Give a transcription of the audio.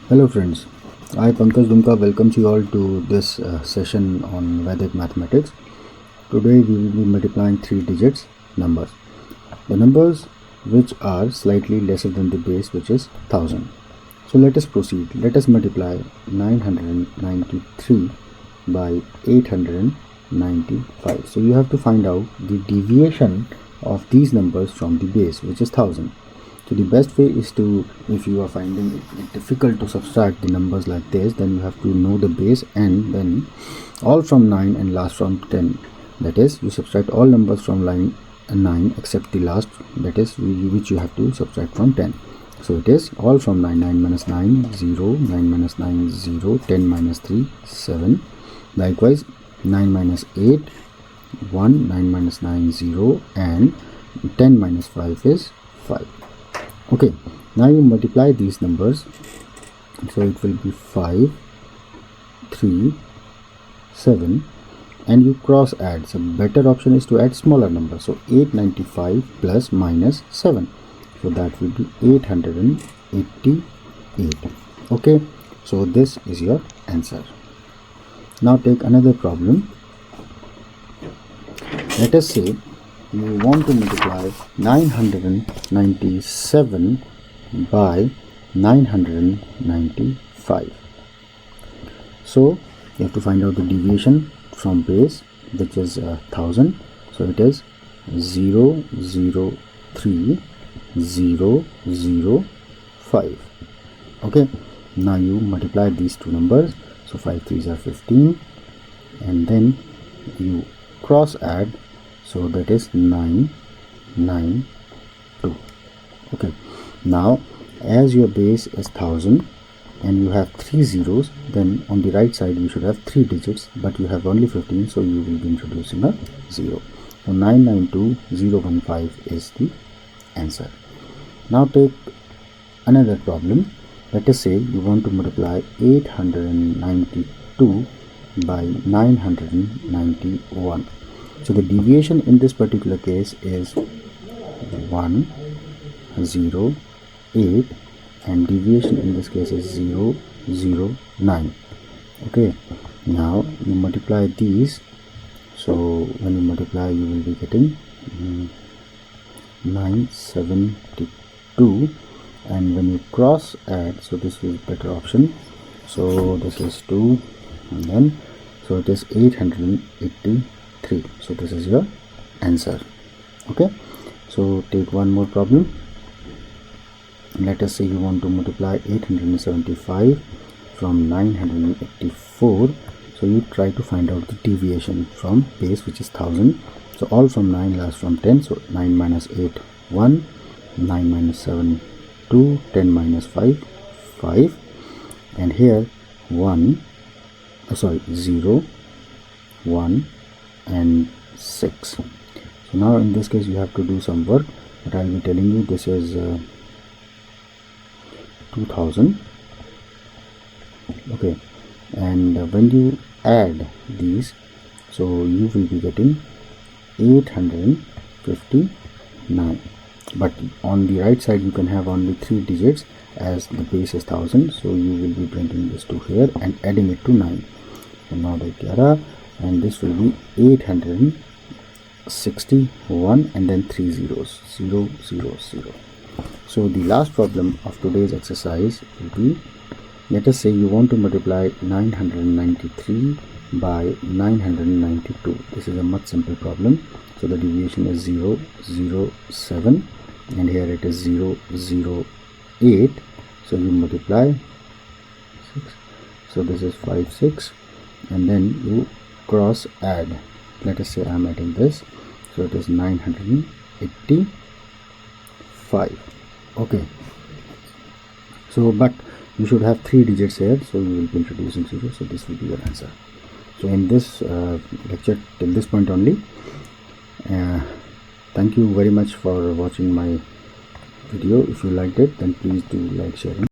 Hello friends, I Pankaj Dumka welcomes you all to this session on Vedic mathematics. Today we will be multiplying 3 digits numbers. The numbers which are slightly lesser than the base, which is 1000. So let us proceed. Let us multiply 993 by 895. So you have to find out the deviation of these numbers from the base, which is 1000. So the best way is to, if you are finding it difficult to subtract the numbers like this, then you have to know the base and then all from 9 and last from 10. That is, you subtract all numbers from line 9 except the last, that is which you have to subtract from 10. So it is all from 9, 9 minus 9, 0, 9 minus 9, 0, 10 minus 3, 7. Likewise, 9 minus 8, 1, 9 minus 9, 0, and 10 minus 5 is 5. Okay, now you multiply these numbers, so it will be 5, 3, 7, and you cross add. So better option is to add smaller numbers. So 895 plus minus 7, so that will be 888. Okay, so this is your answer. Now take another problem. Let us say you want to multiply 997 by 995. So you have to find out the deviation from base, which is 1000. So it is 0, 0, 3, 0, 0, 5. Okay, now you multiply these two numbers. So 5 3s are 15, and then you cross add. So that is 992. Okay, now as your base is 1000 and you have 3 zeros, then on the right side you should have 3 digits, but you have only 15, so you will be introducing a 0. So 992015 is the answer. Now take another problem. Let us say you want to multiply 892 by 991. So the deviation in this particular case is 1, 0, 8, and deviation in this case is 0, 0, 9. Okay, now you multiply these. So when you multiply, you will be getting 972, and when you cross add, so this is better option. So this is 2, and then so it is 883. So this is your answer. Okay, so take one more problem. Let us say you want to multiply 875 from 984. So you try to find out the deviation from base, which is 1000. So all from 9, last from 10. So 9 minus 8, 1, 9 minus 7, 2, 10 minus 5, 5, and here 0, 1, and 6. So now in this case you have to do some work, but I will be telling you this is 2000. Okay, and when you add these, so you will be getting 859, but on the right side you can have only 3 digits as the base is 1000, so you will be bringing this to here and adding it to 9. So now the 11, and this will be 861, and then 3 zeros, 0, 0, 0. So the last problem of today's exercise will be, let us say you want to multiply 993 by 992. This is a much simple problem. So the deviation is 0, 0, 7, and here it is 0, 0, 8. So you multiply 6. So this is 5, 6, and then you cross add. Let us say I am adding this, so it is 985. Okay, so but you should have 3 digits here, so you will be introducing 0, so this will be your answer. So in this lecture till this point only. Thank you very much for watching my video. If you liked it, then please do like, share, and